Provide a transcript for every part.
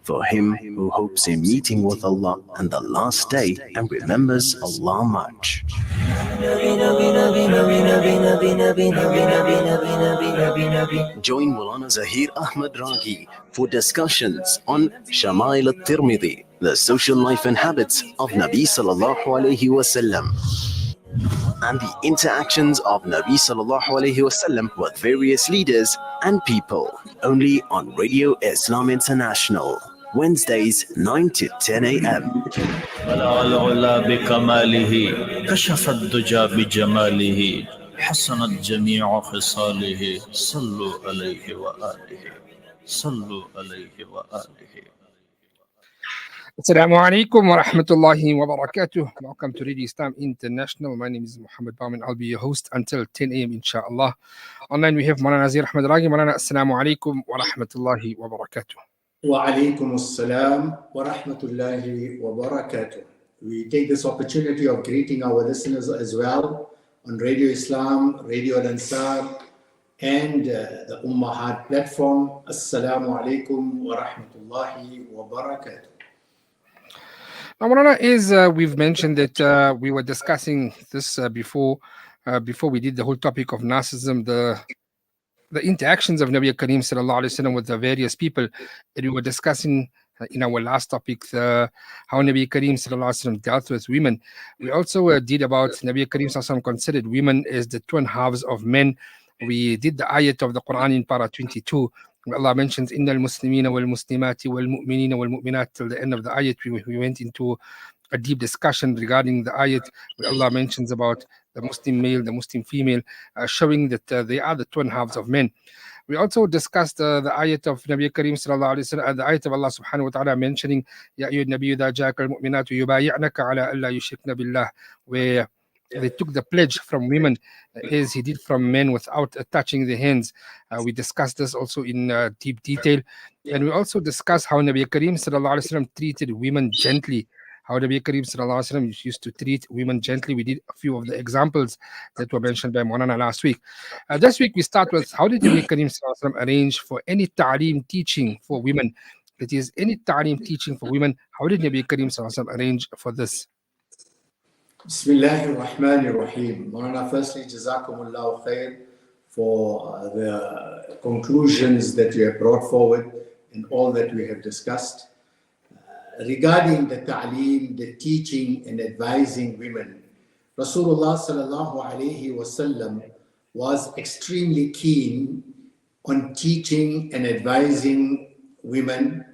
For him who hopes in meeting with Allah and the last day and remembers Allah much. Join Maulana Zahier Raggie for discussions on Shama'il al-Tirmidhi, the social life and habits of Nabi sallallahu alayhi wasallam, and the interactions of Nabi sallallahu alayhi wasallam with various leaders and people. Only on Radio Islam International. Wednesdays 9 to 10 a.m. طلع العلا بكماله كشف الدجى بجماله حسنت جميع خصاله صلوا عليه وآله صلوا عليه وآله. Assalamu alaikum wa rahmatullahi wa barakatuh. Welcome to Radio Islam International. My name is Muhammad Bamin. I'll be your host until 10 a.m. inshallah. Online we have Maulana Zahier Raggie. Maulana, assalamu alaikum wa rahmatullahi wa barakatuh. Wa alaikum assalam wa rahmatullahi wa barakatuh. We take this opportunity of greeting our listeners as well on Radio Islam, Radio Al-Ansar, and the Ummahat platform. Assalamu alaikum wa rahmatullahi wa barakatuh. Now, Maulana, is we've mentioned that we were discussing this before we did the whole topic of narcissism, the interactions of Nabi Kareem sallallahu alaihi wasallam with the various people. And we were discussing in our last topic how Nabi Kareem sallallahu alaihi wasallam dealt with women. We also did about Nabi Kareem sallallahu alaihi wasallam considered women as the twin halves of men. We did the ayat of the Quran in para 22. Allah mentions Inna al-Muslimina wal-Muslimati wal-Mu'minina wal-Mu'minat till the end of the ayat. We went into a deep discussion regarding the ayat where Allah mentions about the Muslim male, the Muslim female, showing that they are the twin halves of men. We also discussed the ayat of Nabi Kareem sallallahu alaihi wasallam, the ayat of Allah subhanahu wa ta'ala mentioning Ya ayyuhan nabiyyu idha ja'aka al-mu'minatu yubayi'naka ala alla yushrikna billah, where they took the pledge from women as he did from men without touching their hands. We discussed this also in deep detail. And we also discussed how Nabi Kareem sallallahu alaihi wasallam treated women gently. How Nabi Kareem sallallahu alaihi wasallam used to treat women gently. We did a few of the examples that were mentioned by Maulana last week. This week we start with how did Nabi Kareem sallallahu alaihi wasallam arrange for any ta'aleem teaching for women? That is, any ta'aleem teaching for women. How did Nabi Kareem sallallahu alaihi wasallam arrange for this? Bismillahir Rahmanir Rahim. Maulana, firstly, Jazakumullahu khair for the conclusions that you have brought forward and all that we have discussed. Regarding the ta'aleem, the teaching and advising women, Rasulullah sallallahu alayhi wasallam was extremely keen on teaching and advising women,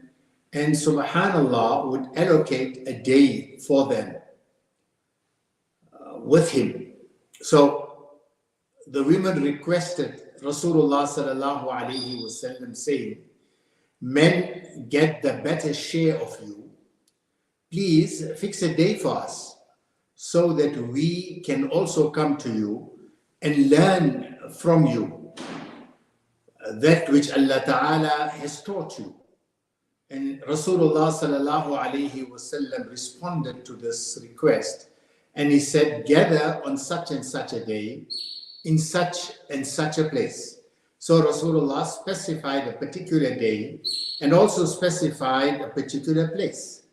and subhanallah would allocate a day for them with him. So the women requested Rasulullah sallallahu alayhi wasallam saying, men get the better share of you. Please fix a day for us so that we can also come to you and learn from you that which Allah Ta'ala has taught you. And Rasulullah sallallahu alayhi wasallam responded to this request, and he said, gather on such and such a day in such and such a place. So Rasulullah specified a particular day and also specified a particular place.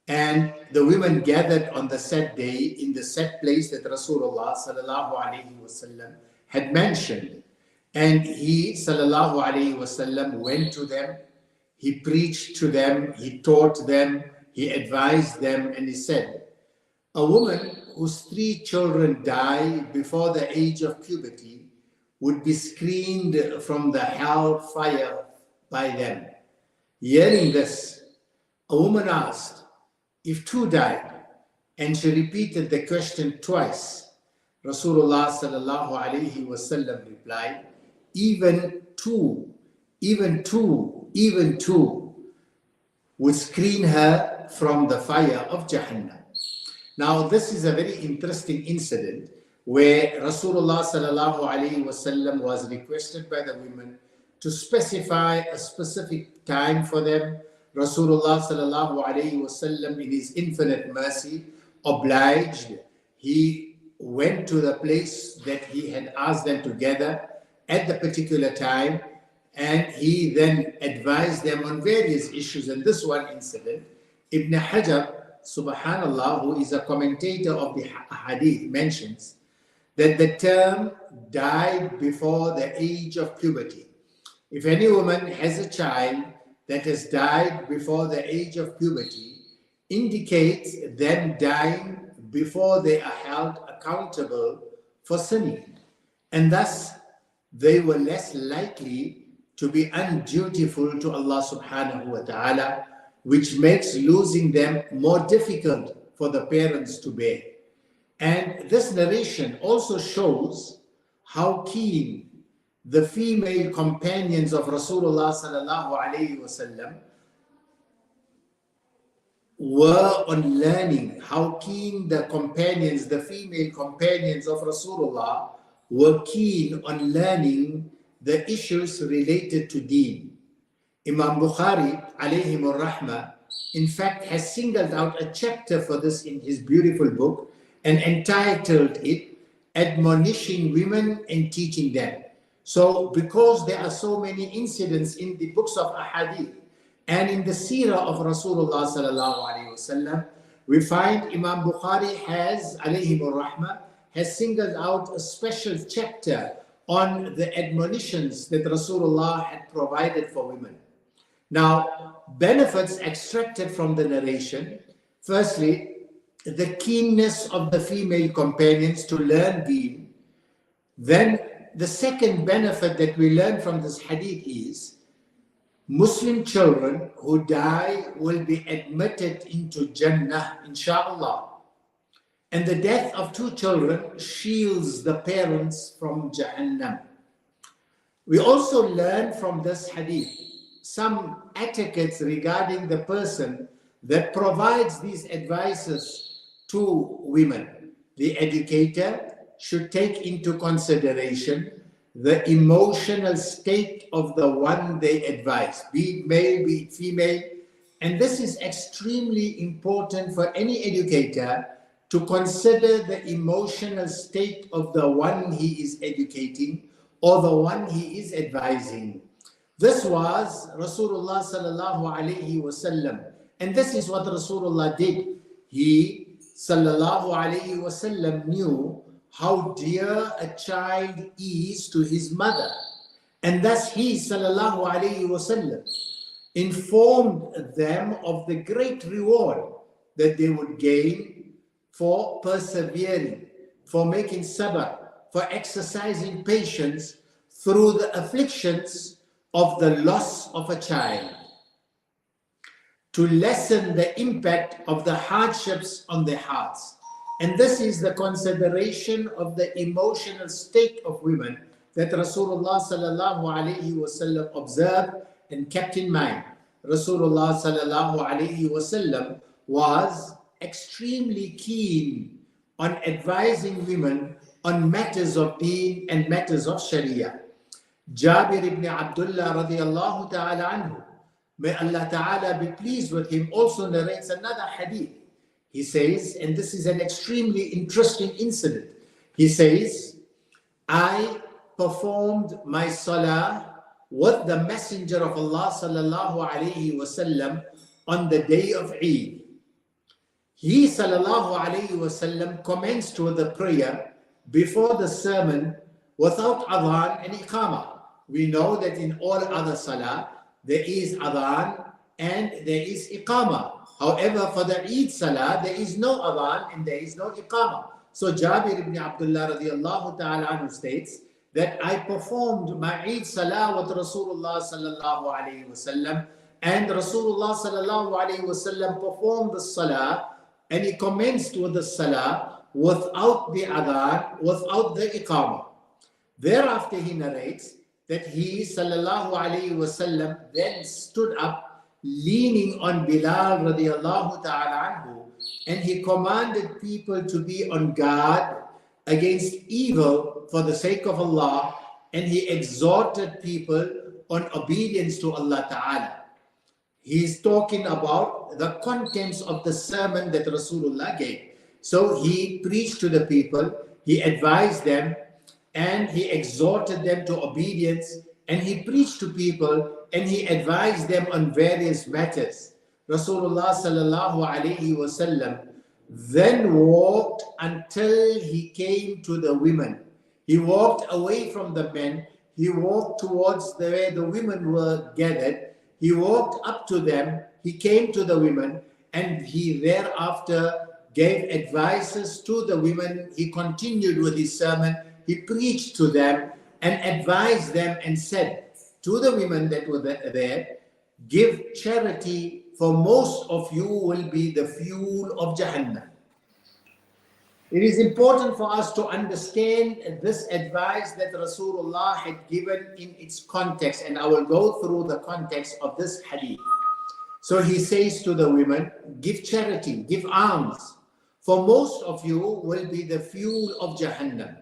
And the women gathered on the set day in the set place that Rasulullah sallallahu alayhi wasallam had mentioned. And he sallallahu alayhi wasallam went to them, he preached to them, he taught them, he advised them, and he said, a woman whose 3 children die before the age of puberty would be screened from the hellfire by them. Hearing this, a woman asked, if 2 died, and she repeated the question twice, Rasulullah sallallahu alayhi wasallam replied, even two would screen her from the fire of Jahannam. Now, this is a very interesting incident where Rasulullah sallallahu alayhi wasallam was requested by the women to specify a specific time for them. Rasulullah sallallahu alayhi wasallam, in his infinite mercy, obliged. He went to the place that he had asked them to gather at the particular time, and he then advised them on various issues. And this one incident, Ibn Hajar, subhanallah, who is a commentator of the hadith, mentions that the term died before the age of puberty. If any woman has a child that has died before the age of puberty, indicates them dying before they are held accountable for sinning. And thus, they were less likely to be undutiful to Allah subhanahu wa ta'ala, which makes losing them more difficult for the parents to bear. And this narration also shows how keen the female companions of Rasulullah sallallahu alayhi wasallam were on learning, how keen the companions, the female companions of Rasulullah were keen on learning the issues related to deen. Imam Bukhari alayhim ar-rahmah in fact has singled out a chapter for this in his beautiful book and entitled it Admonishing Women and Teaching Them. So because there are so many incidents in the books of ahadith and in the seerah of Rasulullah sallallahu alaihi wasallam, we find Imam Bukhari has alayhim ar-rahmah has singled out a special chapter on the admonitions that Rasulullah had provided for women. Now, benefits extracted from the narration. Firstly, the keenness of the female companions to learn deen. Then the second benefit that we learn from this hadith is Muslim children who die will be admitted into Jannah, inshallah. And the death of two children shields the parents from Jahannam. We also learn from this hadith some etiquettes regarding the person that provides these advices to women. The educator should take into consideration the emotional state of the one they advise, be it male, be it female. And this is extremely important for any educator to consider the emotional state of the one he is educating or the one he is advising. This was Rasulullah sallallahu alayhi wasallam, and this is what Rasulullah did. He sallallahu alayhi wasallam knew how dear a child is to his mother, and thus he sallallahu alayhi wasallam informed them of the great reward that they would gain for persevering, for making sabr, for exercising patience through the afflictions of the loss of a child, to lessen the impact of the hardships on their hearts. And this is the consideration of the emotional state of women that Rasulullah sallallahu alayhi wasallam observed and kept in mind. Rasulullah sallallahu alayhi wasallam was extremely keen on advising women on matters of deen and matters of Sharia. Jabir ibn Abdullah radiallahu ta'ala anhu, may Allah ta'ala be pleased with him, also narrates another hadith. He says, and this is an extremely interesting incident. He says, I performed my salah with the Messenger of Allah sallallahu alayhi wasallam on the day of Eid. He sallallahu alayhi wasallam commenced with the prayer before the sermon without adhan and iqamah. We know that in all other salah, there is adhan and there is iqamah. However, for the Eid salah, there is no adhan and there is no iqamah. So Jabir ibn Abdullah radiallahu ta'ala anhu states that I performed my Eid salah with Rasulullah sallallahu alayhi wasallam, and Rasulullah sallallahu alayhi wasallam performed the salah, and he commenced with the salah without the adhan, without the iqamah. Thereafter he narrates that he sallallahu alayhi wasallam then stood up leaning on Bilal radiallahu ta'ala anhu, and he commanded people to be on guard against evil for the sake of Allah, and he exhorted people on obedience to Allah ta'ala. He's talking about the contents of the sermon that Rasulullah gave. So he preached to the people, he advised them, and he exhorted them to obedience, and he preached to people and he advised them on various matters. Rasulullah sallallahu alayhi wasallam then walked until he came to the women. He walked away from the men. He walked towards where the women were gathered. He walked up to them. He came to the women, and he thereafter gave advices to the women. He continued with his sermon. He preached to them and advised them and said to the women that were there, give charity, for most of you will be the fuel of Jahannam. It is important for us to understand this advice that Rasulullah had given in its context, and I will go through the context of this hadith. So he says to the women, give charity, give alms, for most of you will be the fuel of Jahannam.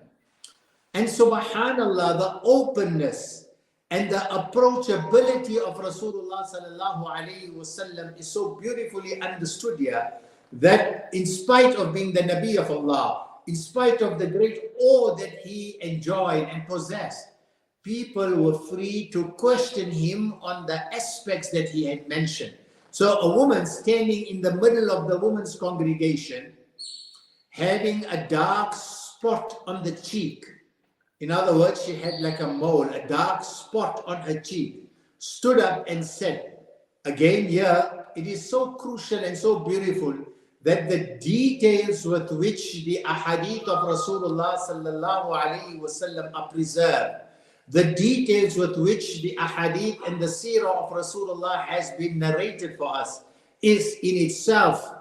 And subhanallah, the openness and the approachability of Rasulullah sallallahu alayhi wasallam is so beautifully understood here, that in spite of being the Nabi of Allah, in spite of the great awe that he enjoyed and possessed, people were free to question him on the aspects that he had mentioned. So a woman standing in the middle of the women's congregation, having a dark spot on the cheek. In other words, she had like a mole, a dark spot on her cheek, stood up and said, again here, it is so crucial and so beautiful that the details with which the ahadith of Rasulullah sallallahu alayhi wasallam are preserved, the details with which the ahadith and the seerah of Rasulullah has been narrated for us is in itself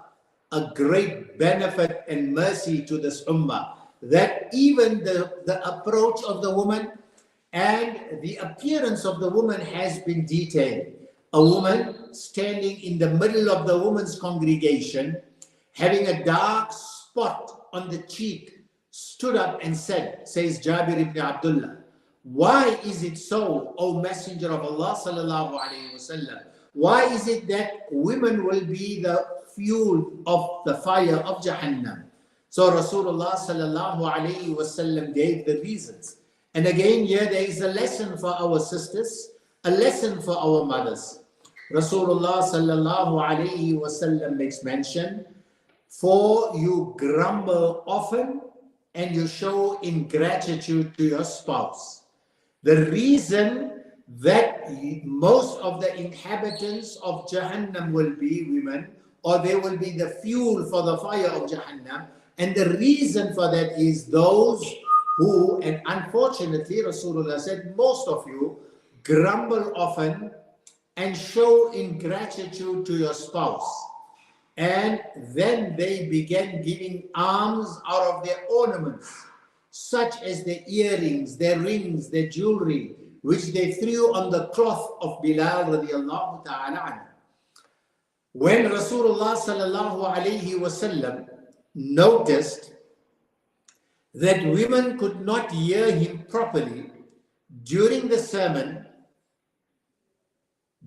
a great benefit and mercy to this ummah. That even the approach of the woman and the appearance of the woman has been detailed. A woman standing in the middle of the women's congregation, having a dark spot on the cheek, stood up and said, says Jabir ibn Abdullah, why is it so, O Messenger of Allah sallallahu alayhi wasallam? Why is it that women will be the fuel of the fire of Jahannam? So Rasulullah sallallahu alayhi wasallam gave the reasons. And again, here there is a lesson for our sisters, a lesson for our mothers. Rasulullah sallallahu alayhi wasallam makes mention, for you grumble often and you show ingratitude to your spouse. The reason that most of the inhabitants of Jahannam will be women, or they will be the fuel for the fire of Jahannam. And the reason for that is those who, and unfortunately Rasulullah said, most of you grumble often and show ingratitude to your spouse. And then they began giving alms out of their ornaments, such as their earrings, their rings, their jewelry, which they threw on the cloth of Bilal radiallahu ta'ala anhu. When Rasulullah sallallahu alayhi wasallam noticed that women could not hear him properly during the sermon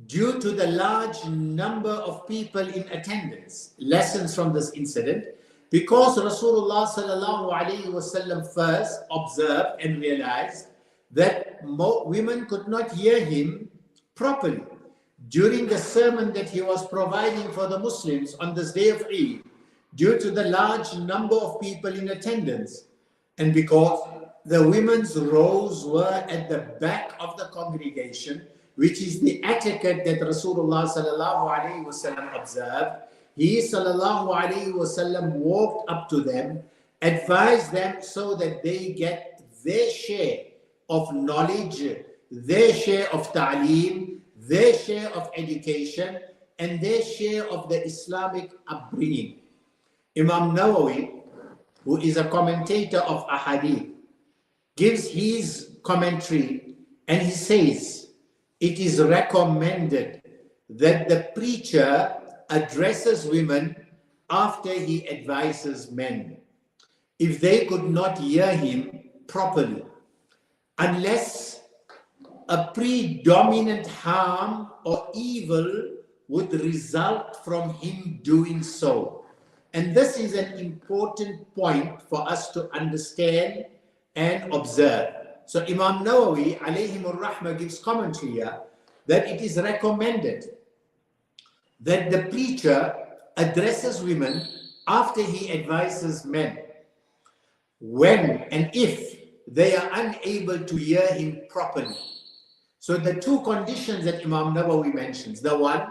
due to the large number of people in attendance. Lessons from this incident, because Rasulullah sallallahu alayhi wasallam first observed and realized that women could not hear him properly during the sermon that he was providing for the Muslims on this day of Eid, due to the large number of people in attendance, and because the women's rows were at the back of the congregation, which is the etiquette that Rasulullah sallallahu alayhi wasallam observed, he sallallahu alayhi wasallam walked up to them, advised them so that they get their share of knowledge, their share of ta'aleem, their share of education, and their share of the Islamic upbringing. Imam Nawawi, who is a commentator of ahadith, gives his commentary and he says, it is recommended that the preacher addresses women after he advises men, if they could not hear him properly, unless a predominant harm or evil would result from him doing so. And this is an important point for us to understand and observe. So Imam Nawawi, alayhimur rahmah, gives commentary here that it is recommended that the preacher addresses women after he advises men, when and if they are unable to hear him properly. So the two conditions that Imam Nawawi mentions, the one,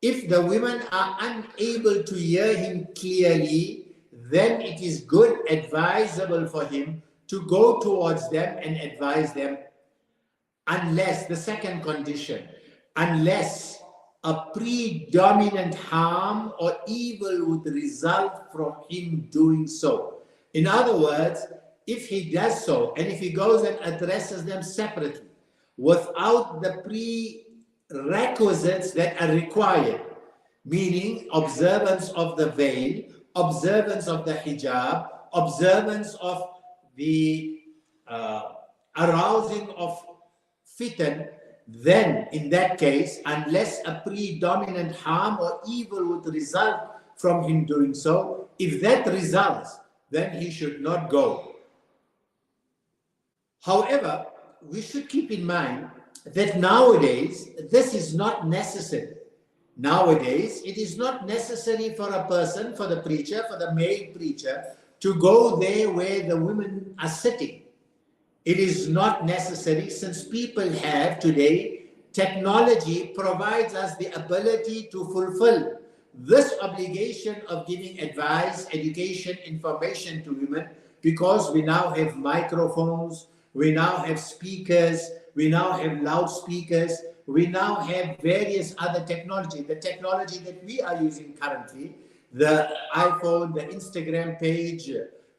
if the women are unable to hear him clearly, then it is good, advisable for him to go towards them and advise them, unless, the second condition, unless a predominant harm or evil would result from him doing so. In other words, if he does so, and if he goes and addresses them separately, without the prerequisites that are required, meaning observance of the veil, observance of the hijab, observance of the arousing of fitan, then in that case, unless a predominant harm or evil would result from him doing so, if that results, then he should not go. However, we should keep in mind that nowadays, this is not necessary. Nowadays, it is not necessary for a person, for the preacher, for the male preacher, to go there where the women are sitting. It is not necessary, since people have today, technology provides us the ability to fulfill this obligation of giving advice, education, information to women, because we now have microphones, we now have speakers, we now have loudspeakers, we now have various other technology. The technology that we are using currently, the iPhone, the Instagram page,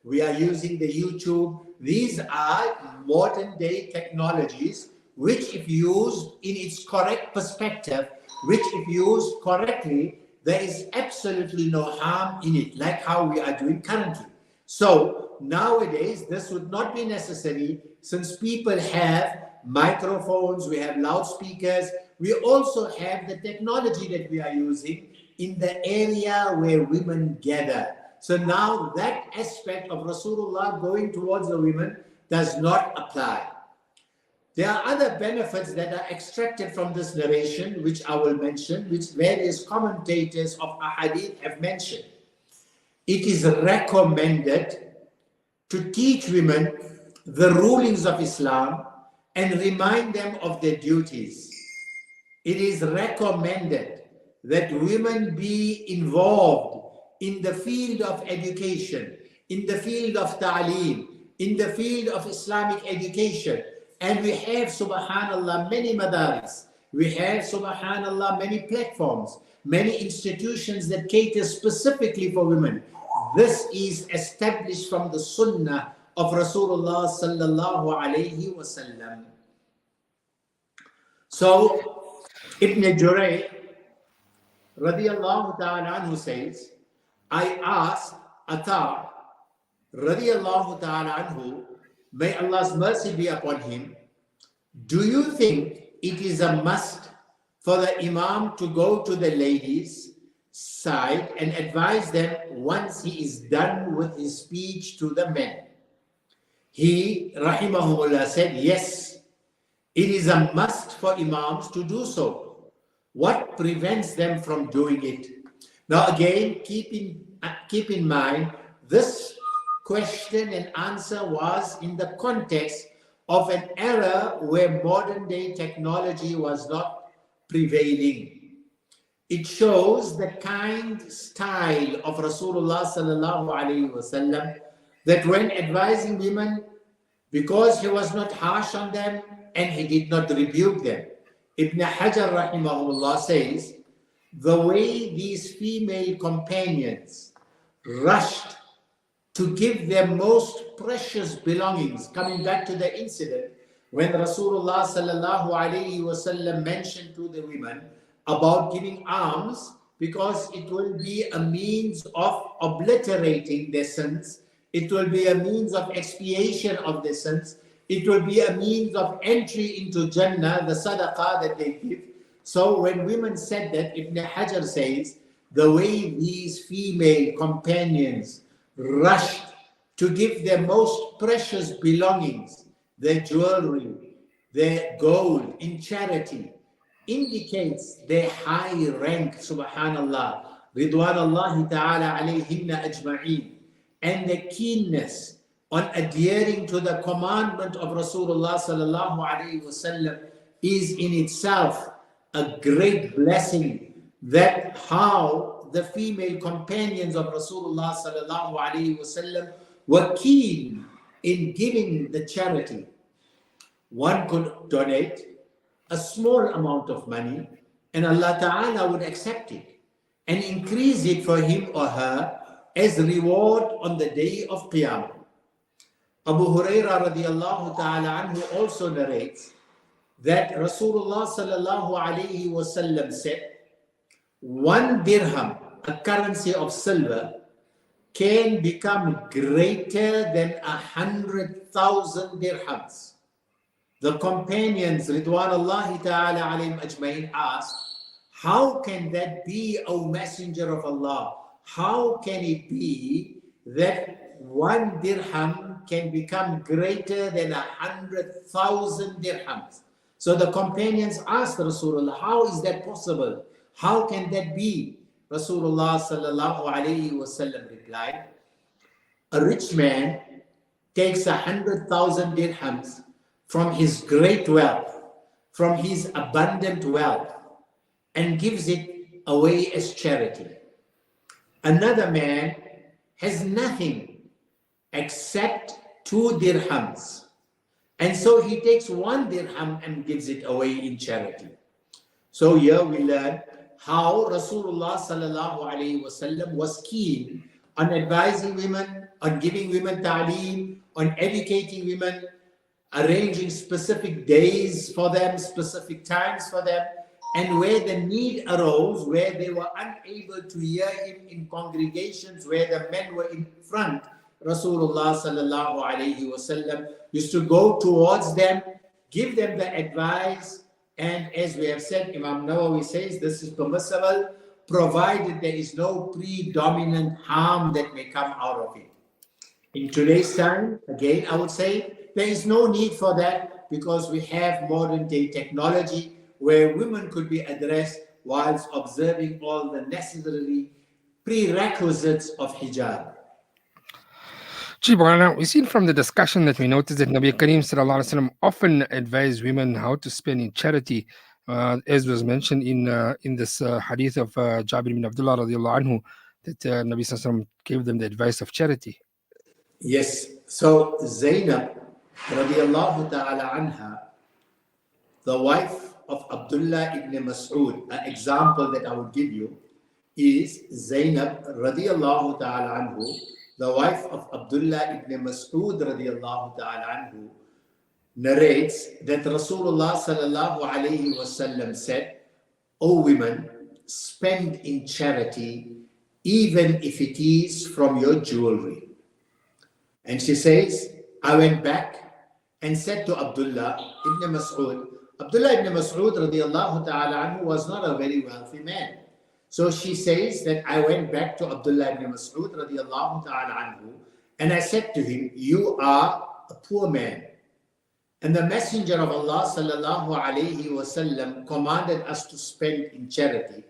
we are using the YouTube. These are modern day technologies, which if used in its correct perspective, which if used correctly, there is absolutely no harm in it, like how we are doing currently. So nowadays, this would not be necessary, since people have microphones, we have loudspeakers, we also have the technology that we are using in the area where women gather. So now that aspect of Rasulullah going towards the women does not apply. There are other benefits that are extracted from this narration, which I will mention, which various commentators of Ahadith have mentioned. It is recommended to teach women the rulings of Islam and remind them of their duties. It is recommended that women be involved in the field of education, in the field of ta'aleem, in the field of Islamic education. And we have, subhanallah, many madaris. We have, subhanallah, many platforms, many institutions that cater specifically for women. This is established from the sunnah of Rasulullah sallallahu alayhi wasallam. So, Ibn Juray, radiyallahu ta'ala anhu says, I asked Atta, radiyallahu ta'ala anhu, may Allah's mercy be upon him, do you think it is a must for the Imam to go to the ladies' side and advise them once he is done with his speech to the men? He, rahimahullah, said, yes, it is a must for Imams to do so. What prevents them from doing it? Now again, keep in mind, this question and answer was in the context of an era where modern day technology was not prevailing. It shows the kind style of Rasulullah sallallahu alaihi wasallam, that when advising women, because he was not harsh on them and he did not rebuke them. Ibn Hajar rahimahullah says, the way these female companions rushed to give their most precious belongings, coming back to the incident when Rasulullah sallallahu alaihi wasallam mentioned to the women about giving alms, because it will be a means of obliterating their sins, it will be a means of expiation of their sins, it will be a means of entry into Jannah, the sadaqah that they give. So when women said that, Ibn Hajar says, the way these female companions rushed to give their most precious belongings, their jewelry, their gold in charity indicates their high rank, subhanallah, ridwanallahi ta'ala alayhinna ajma'een, and the keenness on adhering to the commandment of Rasulullah sallallahu alayhi wasallam is in itself a great blessing. That how the female companions of Rasulullah sallallahu alayhi wasallam were keen in giving the charity. One could donate a small amount of money and Allah Ta'ala would accept it and increase it for him or her as reward on the day of Qiyamah. Abu Hurairah radiallahu ta'ala anhu also narrates that Rasulullah sallallahu alayhi wasallam said, 1 dirham, a currency of silver, can become greater than 100,000 dirhams. The companions, Ridwanullahi ta'ala alayhim ajma'in, asked, how can that be, O Messenger of Allah? How can it be that 1 dirham can become greater than 100,000 dirhams? So the companions asked Rasulullah, how is that possible? How can that be? Rasulullah sallallahu alayhi wasallam replied, a rich man takes 100,000 dirhams from his great wealth, from his abundant wealth, and gives it away as charity. Another man has nothing except 2 dirhams, and so he takes 1 dirham and gives it away in charity. So here we learn how Rasulullah sallallahu alayhi wasallam was keen on advising women, on giving women ta'aleem, on educating women, arranging specific days for them, specific times for them, and where the need arose, where they were unable to hear him in congregations where the men were in front, Rasulullah sallallahu alayhi wasallam used to go towards them, give them the advice, and as we have said, Imam Nawawi says this is permissible, provided there is no predominant harm that may come out of it. In today's time, again, I would say there is no need for that because we have modern day technology where women could be addressed whilst observing all the necessary prerequisites of hijab. Now, we've seen from the discussion that we noticed that Nabi Kareem sallallahu alaihi wasallam often advised women how to spend in charity, as was mentioned in this hadith of Jabir bin Abdullah radiallahu anhu, that Nabi sallallahu alaihi wasallam gave them the advice of charity. Yes, so Zainab radiallahu ta'ala anha, the wife of Abdullah ibn Mas'ud, an example that I would give you is Zainab radiallahu ta'ala anhu, the wife of Abdullah ibn Mas'ud radiallahu ta'ala anhu, narrates that Rasulullah sallallahu alayhi wasallam said, O women, spend in charity even if it is from your jewelry. And she says, I went back and said to Abdullah ibn Mas'ud, Abdullah ibn Mas'ud radiallahu ta'ala anhu was not a very wealthy man. So she says that I went back to Abdullah ibn Mas'ud radiallahu ta'ala anhu and I said to him, you are a poor man. And the Messenger of Allah sallallahu alayhi wasallam commanded us to spend in charity.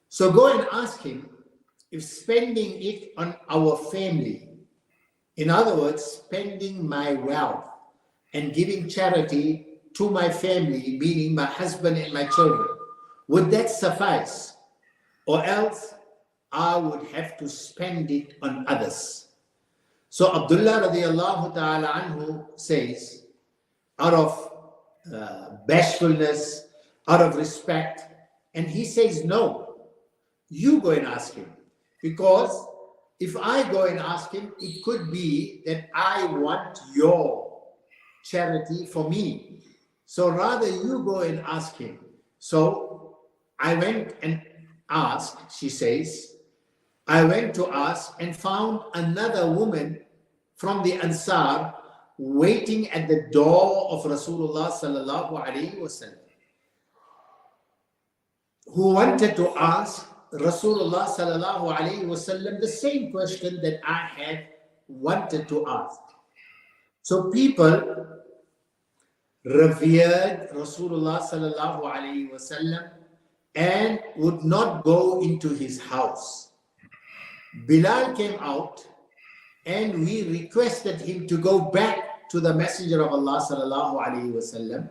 So go and ask him if spending it on our family, in other words, spending my wealth and giving charity to my family, meaning my husband and my children, would that suffice? Or else I would have to spend it on others. So Abdullah radiallahu ta'ala anhu says, out of bashfulness, out of respect, and he says, no, you go and ask him. Because if I go and ask him, it could be that I want your charity for me. So rather you go and ask him. So I went and asked, she says, I went to ask and found another woman from the Ansar waiting at the door of Rasulullah sallallahu alaihi wasallam, who wanted to ask Rasulullah sallallahu alaihi wasallam the same question that I had wanted to ask. So people revered Rasulullah sallallahu alaihi wasallam and would not go into his house. Bilal came out and we requested him to go back to the Messenger of Allah sallallahu alaihi wasallam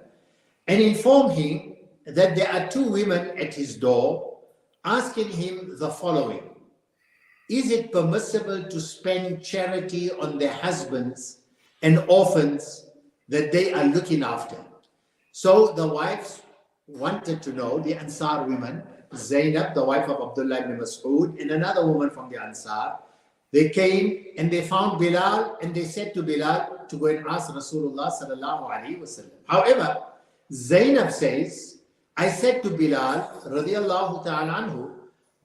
and inform him that there are two women at his door asking him the following: is it permissible to spend charity on their husbands and orphans that they are looking after? So the wives wanted to know, the Ansar women, Zainab, the wife of Abdullah ibn Mas'ud, and another woman from the Ansar. They came and they found Bilal and they said to Bilal to go and ask Rasulullah sallallahu alaihi wasallam. However, Zainab says, I said to Bilal radiallahu ta'ala anhu,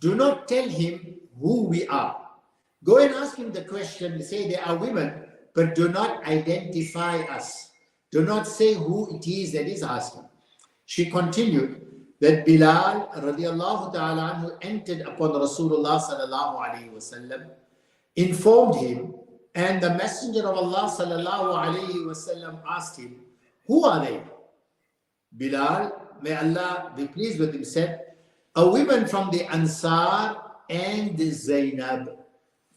do not tell him who we are. Go and ask him the question, say there are women, but do not identify us. Do not say who it is that is asking. She continued that Bilal radiallahu ta'ala anhu entered upon Rasulullah sallallahu alayhi wasallam, informed him, and the Messenger of Allah sallallahu alayhi wasallam asked him, who are they? Bilal, may Allah be pleased with him, said, a woman from the Ansar and Zainab.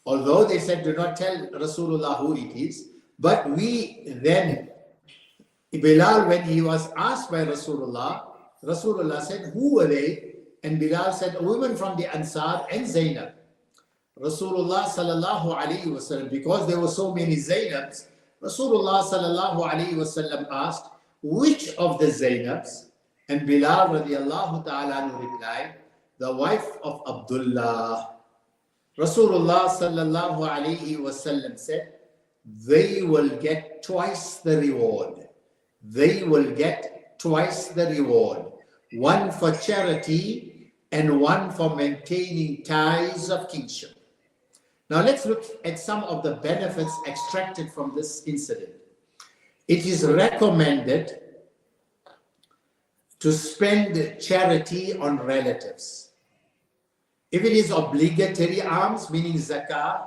Although they said, do not tell Rasulullah who it is, but we then, Bilal, when he was asked by Rasulullah, Rasulullah said, who are they? And Bilal said, a woman from the Ansar and Zainab. Rasulullah sallallahu alayhi wasallam, because there were so many Zainabs, Rasulullah sallallahu alayhi wasallam asked, which of the Zainabs? And Bilal radiallahu ta'ala replied, the wife of Abdullah. Rasulullah sallallahu alayhi wasallam said, they will get twice the reward. They will get twice the reward. One for charity and one for maintaining ties of kinship. Now let's look at some of the benefits extracted from this incident. It is recommended to spend charity on relatives. If it is obligatory alms, meaning zakah,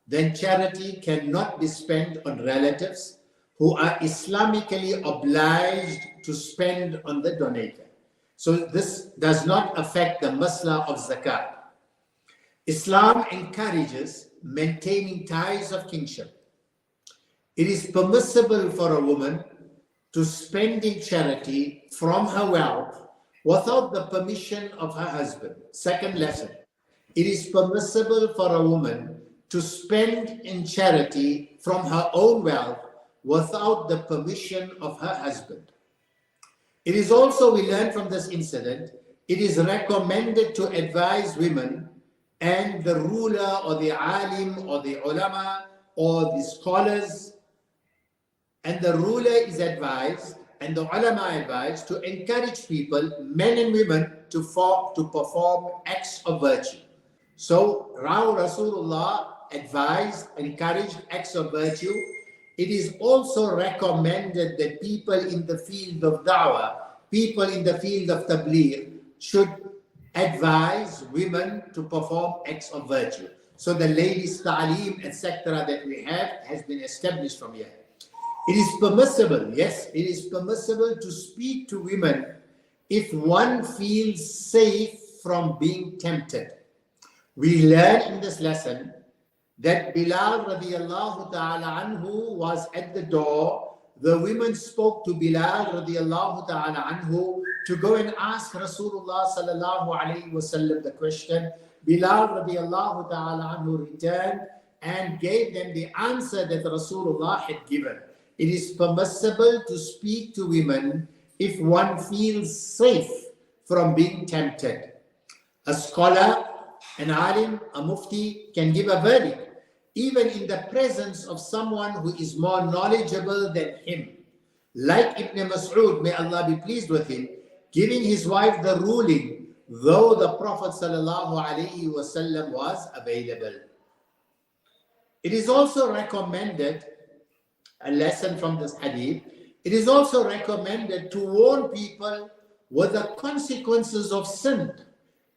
then charity cannot be spent on relatives who are Islamically obliged to spend on the donator. So this does not affect the masla of zakat. Islam encourages maintaining ties of kinship. It is permissible for a woman to spend in charity from her wealth without the permission of her husband. Second lesson, it is permissible for a woman to spend in charity from her own wealth without the permission of her husband. It is also, we learn from this incident, it is recommended to advise women and the ruler or the alim or the ulama or the scholars, and the ruler is advised and the ulama advised to encourage people, men and women, to perform acts of virtue. So Rasulullah advised, encouraged acts of virtue. It is also recommended that people in the field of da'wah, people in the field of tabligh, should advise women to perform acts of virtue. So the ladies' ta'aleem, etc. that we have has been established from here. It is permissible, yes, it is permissible to speak to women if one feels safe from being tempted. We learn in this lesson that Bilal radiallahu ta'ala anhu was at the door. The women spoke to Bilal radiallahu ta'ala anhu to go and ask Rasulullah sallallahu alayhi wasallam the question. Bilal radiallahu ta'ala anhu returned and gave them the answer that Rasulullah had given. It is permissible to speak to women if one feels safe from being tempted. A scholar, an alim, a mufti can give a verdict even in the presence of someone who is more knowledgeable than him. Like Ibn Mas'ud, may Allah be pleased with him, giving his wife the ruling, though the Prophet ﷺ was available. It is also recommended, a lesson from this hadith, it is also recommended to warn people with the consequences of sin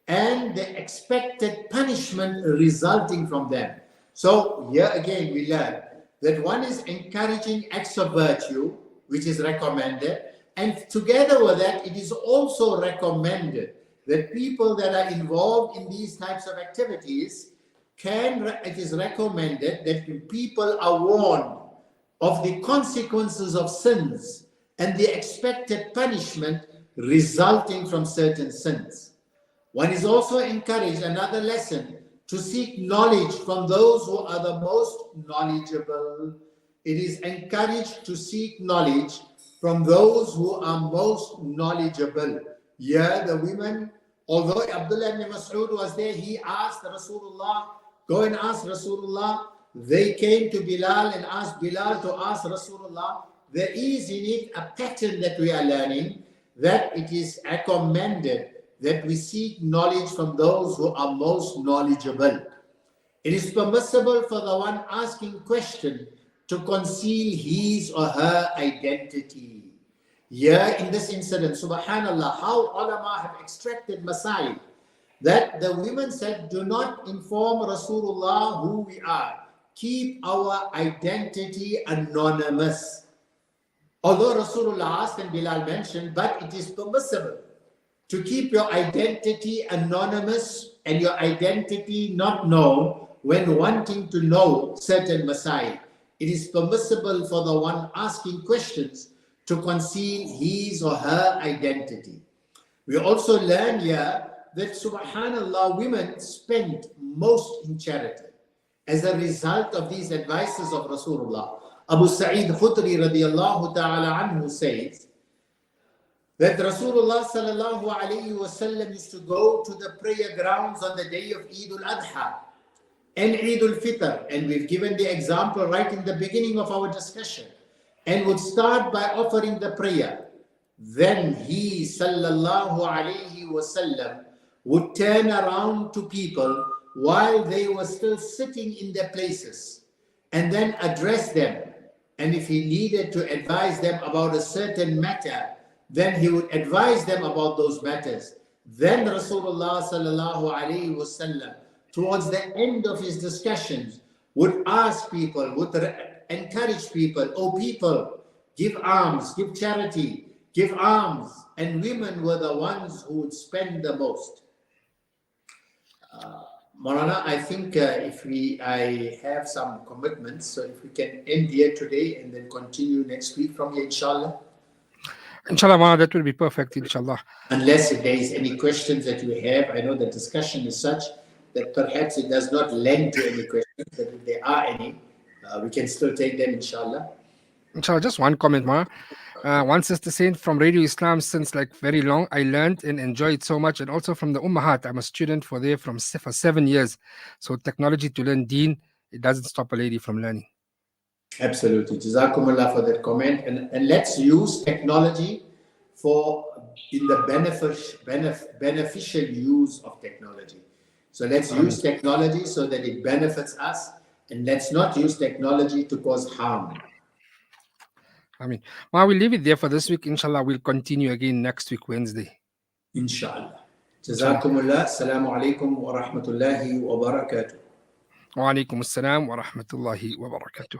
and the expected punishment resulting from them. So here again we learn that one is encouraging acts of virtue which is recommended. And together with that, it is also recommended that people that are involved in these types of activities it is recommended that people are warned of the consequences of sins and the expected punishment resulting from certain sins. One is also encouraged, another lesson, to seek knowledge from those who are the most knowledgeable. It is encouraged to seek knowledge from those who are most knowledgeable. Yeah, the women, although Abdullah ibn Mas'ud was there, he asked Rasulullah, go and ask Rasulullah. They came to Bilal and asked Bilal to ask Rasulullah. There is in it a pattern that we are learning, that it is recommended that we seek knowledge from those who are most knowledgeable. It is permissible for the one asking question to conceal his or her identity. Here in this incident, subhanallah, how ulama have extracted masail, that the women said, do not inform Rasulullah who we are. Keep our identity anonymous. Although Rasulullah asked and Bilal mentioned, but it is permissible to keep your identity anonymous and your identity not known when wanting to know certain masail. It is permissible for the one asking questions to conceal his or her identity. We also learn here that subhanallah, women spend most in charity as a result of these advices of Rasulullah. Abu Sa'id Khudri radiallahu ta'ala anhu says that Rasulullah sallallahu alayhi wasallam used to go to the prayer grounds on the day of Eid al-Adha and Eid al-Fitr, and we've given the example right in the beginning of our discussion, and would start by offering the prayer. Then he sallallahu alayhi wasallam would turn around to people while they were still sitting in their places and then address them. And if he needed to advise them about a certain matter, then he would advise them about those matters. Then Rasulullah sallallahu alayhi wasallam, towards the end of his discussions, would ask people, would encourage people, oh people, give alms, give charity, give alms. And women were the ones who would spend the most. Maulana, I think I have some commitments, so if we can end here today and then continue next week from here, inshallah. Inshallah, Maulana, that will be perfect, inshallah. Unless if there is any questions that you have, I know the discussion is such that perhaps it does not lend to any questions, but if there are any, we can still take them, inshallah. Inshallah, just one comment, Maulana. One sister saying from Radio Islam since like very long, I learned and enjoyed so much, and also from the Ummahat. I'm a student for 7 years. So technology to learn deen, it doesn't stop a lady from learning. Absolutely. Jazakumullah for that comment. And let's use technology in the beneficial use of technology. So let's use technology so that it benefits us, and let's not use technology to cause harm. I mean, we'll leave it there for this week. Inshallah, we'll continue again next week, Wednesday. Inshallah. Jazakumullah. Assalamu alaikum wa rahmatullahi wa barakatuh. Wa alaikum assalam wa rahmatullahi wa barakatuh.